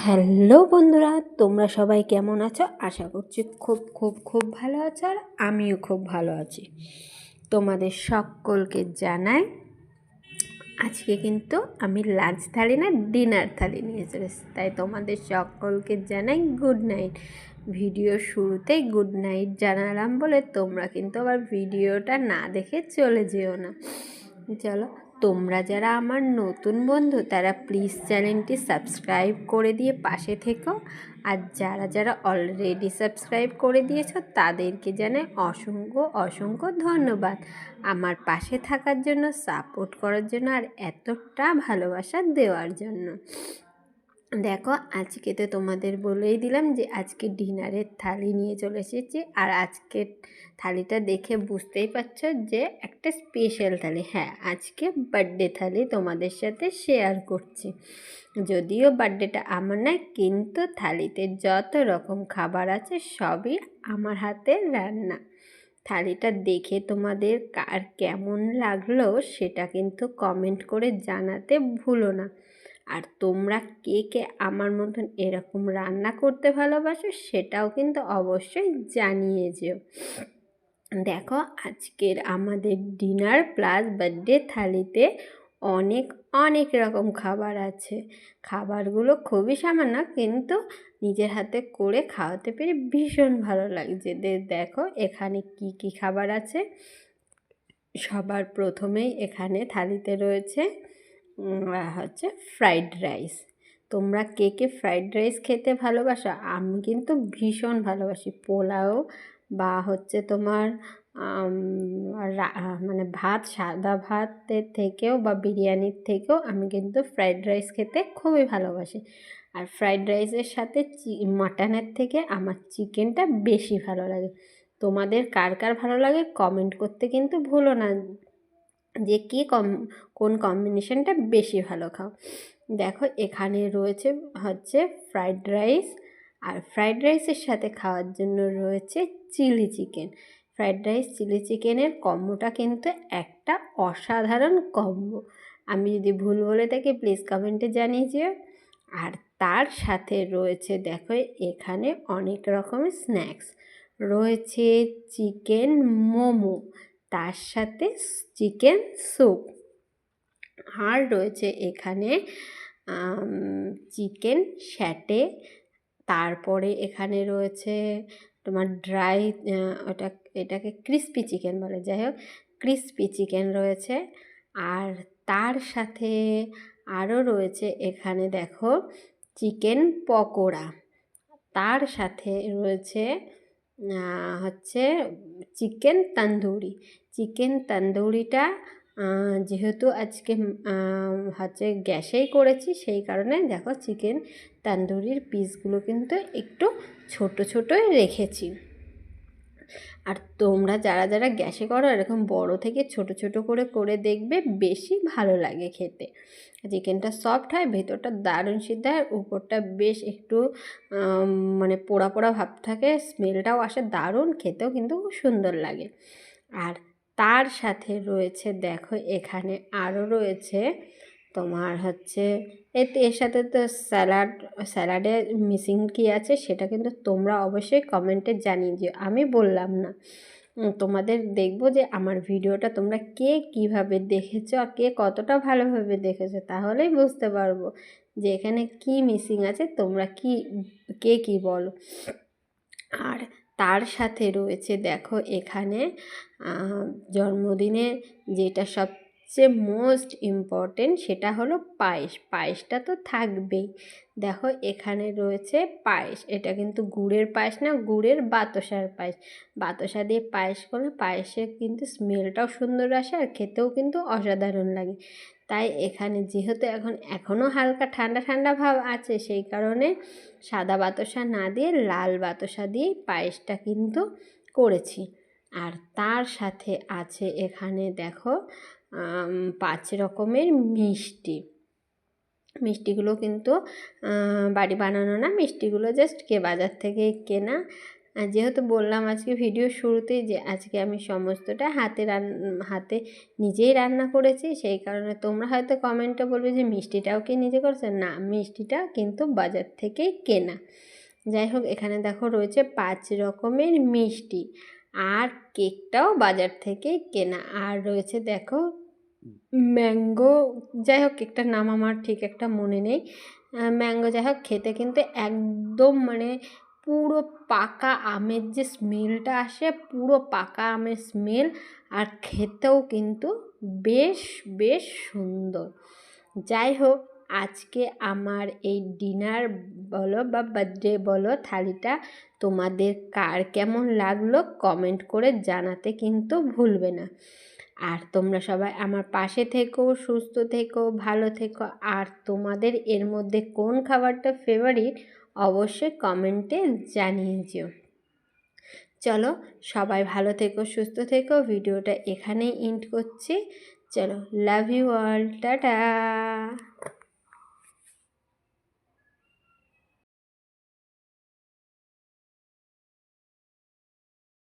Hello বন্ধুরা, তোমরা সবাই কেমন আছো? আশা করছি খুব খুব খুব ভালো আছো, আর আমিও খুব ভালো আছি। তোমাদের সকলকে জানাই আজকে কিন্তু আমি লাঞ্চ থালি না ডিনার থালি নিয়ে চলেছি, তাই তোমাদের সকলকে জানাই গুড নাইট। ভিডিও শুরুতেই গুড নাইট জানালাম বলে তোমরা কিন্তু আবার ভিডিওটা না দেখে চলে যেও না। চলো, তোমরা যারা আমার নতুন বন্ধু তারা প্লিজ চ্যানেলটি সাবস্ক্রাইব করে দিয়ে পাশে থেকো, আর যারা যারা অলরেডি সাবস্ক্রাইব করে দিয়েছো তাদেরকে জানাই অসংখ্য অসংখ্য ধন্যবাদ আমার পাশে থাকার জন্য, সাপোর্ট করার জন্য, আর এতটা ভালোবাসা দেওয়ার জন্য। দেখো, আজকে তো তোমাদের বলেই দিলাম যে আজকে ডিনারের থালি নিয়ে চলে এসেছি, আর আজকের থালিটা দেখে বুঝতেই পারছো যে একটা স্পেশাল থালি। হ্যাঁ, আজকে বার্থডে থালি তোমাদের সাথে শেয়ার করছি। যদিও বার্থডেটা আমার নয়, কিন্তু থালিতে যত রকম খাবার আছে সবই আমার হাতে রান্না। থালিটা দেখে তোমাদের কার কেমন লাগলো সেটা কিন্তু কমেন্ট করে জানাতে ভুলো না। আর তোমরা কে কে আমার মতন এরকম রান্না করতে ভালোবাসো সেটাও কিন্তু অবশ্যই জানিয়ে যেও। দেখো, আজকের আমাদের ডিনার প্লাস বার্থডে থালিতে অনেক অনেক রকম খাবার আছে। খাবারগুলো খুবই সামান্য, কিন্তু নিজের হাতে করে খাওয়াতে পেরে ভীষণ ভালো লাগছে। দেখো এখানে কি কি খাবার আছে। সবার প্রথমেই এখানে থালিতে রয়েছে হচ্ছে ফ্রাইড রাইস। তোমরা কে কে ফ্রাইড রাইস খেতে ভালোবাসো? আমি কিন্তু ভীষণ ভালোবাসি। পোলাও বা হচ্ছে তোমার মানে ভাত, সাদা ভাতের থেকেও বা বিরিয়ানির থেকেও আমি কিন্তু ফ্রাইড রাইস খেতে খুবই ভালোবাসি। আর ফ্রাইড রাইসের সাথে মাটনের থেকে আমার চিকেনটা বেশি ভালো লাগে। তোমাদের কার কার ভালো লাগে কমেন্ট করতে কিন্তু ভুলো না যে কোন কম্বিনেশনটা বেশি ভালো খাও। দেখো এখানে রয়েছে হচ্ছে ফ্রাইড রাইস, আর ফ্রাইড রাইসের সাথে খাওয়ার জন্য রয়েছে chilli chicken. Fried rice chilli চিকেনের কম্বোটা কিন্তু একটা অসাধারণ কম্বো। আমি যদি ভুল বলে থাকি প্লিজ কমেন্টে জানিয়ে যেও। আর তার সাথে রয়েছে দেখো এখানে অনেক রকমের স্ন্যাক্স রয়েছে। চিকেন মোমো, তার সাথে চিকেন স্যুপ, আর রয়েছে এখানে চিকেন স্যাটে। তারপরে এখানে রয়েছে তোমার ড্রাই এটাকে ক্রিস্পি চিকেন বলে, যাই হোক ক্রিস্পি চিকেন রয়েছে। আর তার সাথে আরও রয়েছে এখানে দেখো চিকেন পকোড়া। তার সাথে রয়েছে হচ্ছে চিকেন তন্দুরি। চিকেন তন্দুরিটা যেহেতু আজকে হচ্ছে গ্যাসেই করেছি, সেই কারণে দেখো চিকেন তন্দুরির পিসগুলো কিন্তু একটু ছোট ছোটোই রেখেছি। আর তোমরা যারা যারা গ্যাসে করো এরকম বড় থেকে ছোট ছোট করে করে দেখবে, বেশি ভালো লাগে খেতে। চিকেনটা সফট হয়, ভেতরটা দারুণ সিদ্ধ হয়, উপরটা বেশ একটু মানে পোড়া পোড়া ভাব থাকে, স্মেলটাও আসে দারুণ, খেতেও কিন্তু খুব সুন্দর লাগে। আর তার সাথে রয়েছে দেখো এখানে আরও রয়েছে তোমার হচ্ছে এর সাথে তো স্যালাডে মিসিং কী আছে সেটা কিন্তু তোমরা অবশ্যই কমেন্টে জানিয়ে দিও, আমি বললাম না। তোমাদের দেখবো যে আমার ভিডিওটা তোমরা কে কীভাবে দেখেছো আর কে কতটা ভালোভাবে দেখেছো, তাহলেই বুঝতে পারবো যে এখানে কি মিসিং আছে, তোমরা কে কী বলো। আর তার সাথে রয়েছে দেখো এখানে জন্মদিনে যেটা সবচেয়ে মোস্ট ইম্পর্টেন্ট সেটা হলো পায়েস। পায়েসটা তো থাকবেই। দেখো এখানে রয়েছে পায়েস, এটা কিন্তু গুড়ের পায়েস না, গুড়ের বাতাসার পায়েস। বাতাসা দিয়ে পায়েস করলে পায়েসের কিন্তু স্মেলটাও সুন্দর আসে, আর খেতেও কিন্তু অসাধারণ লাগে। তাই এখানে যেহেতু এখনও হালকা ঠান্ডা ঠান্ডা ভাব আছে, সেই কারণে সাদা বাতাসা না দিয়ে লাল বাতাসা দিয়েই পায়েসটা কিন্তু করেছি। আর তার সাথে আছে এখানে দেখো 5 রকমের মিষ্টি। মিষ্টিগুলো কিন্তু বাড়ি বানানো না, মিষ্টিগুলো জাস্ট বাজার থেকে কেনা। আর যেহেতু বললাম আজকে ভিডিও শুরুতেই যে আজকে আমি সমস্তটা হাতে নিজেই রান্না করেছি, সেই কারণে তোমরা হয়তো কমেন্টে বলবে যে মিষ্টিটাও কি নিজে করছে, না মিষ্টিটা কিন্তু বাজার থেকেই কেনা। যাই হোক, এখানে দেখো রয়েছে 5 রকমের মিষ্টি, আর কেকটাও বাজার থেকেই কেনা, আর রয়েছে দেখো ম্যাঙ্গো, যাই হোক কেকটার নাম আমার ঠিক একটা মনে নেই, ম্যাঙ্গো। যাই হোক, খেতে কিন্তু একদম মানে পুরো পাকা আমের যে স্মেলটা আসে, পুরো পাকা আমের স্মেল, আর খেতেও কিন্তু বেশ বেশ সুন্দর। যাই হোক, আজকে আমার এই ডিনার বলো বা বার্থডে বলো থালিটা তোমাদের কার কেমন লাগলো কমেন্ট করে জানাতে কিন্তু ভুলবে না। আর তোমরা সবাই আমার পাশে থেকো, সুস্থ থেকো, ভালো থেকো। আর তোমাদের এর মধ্যে কোন খাবারটা ফেভারিট অবশ্যই কমেন্টে জানিয়ে যেও। চলো সবাই ভালো থেকো, সুস্থ থেকো। ভিডিওটা এখানেই এন্ড করছি। চলো, লাভ ইউ অল, টাটা।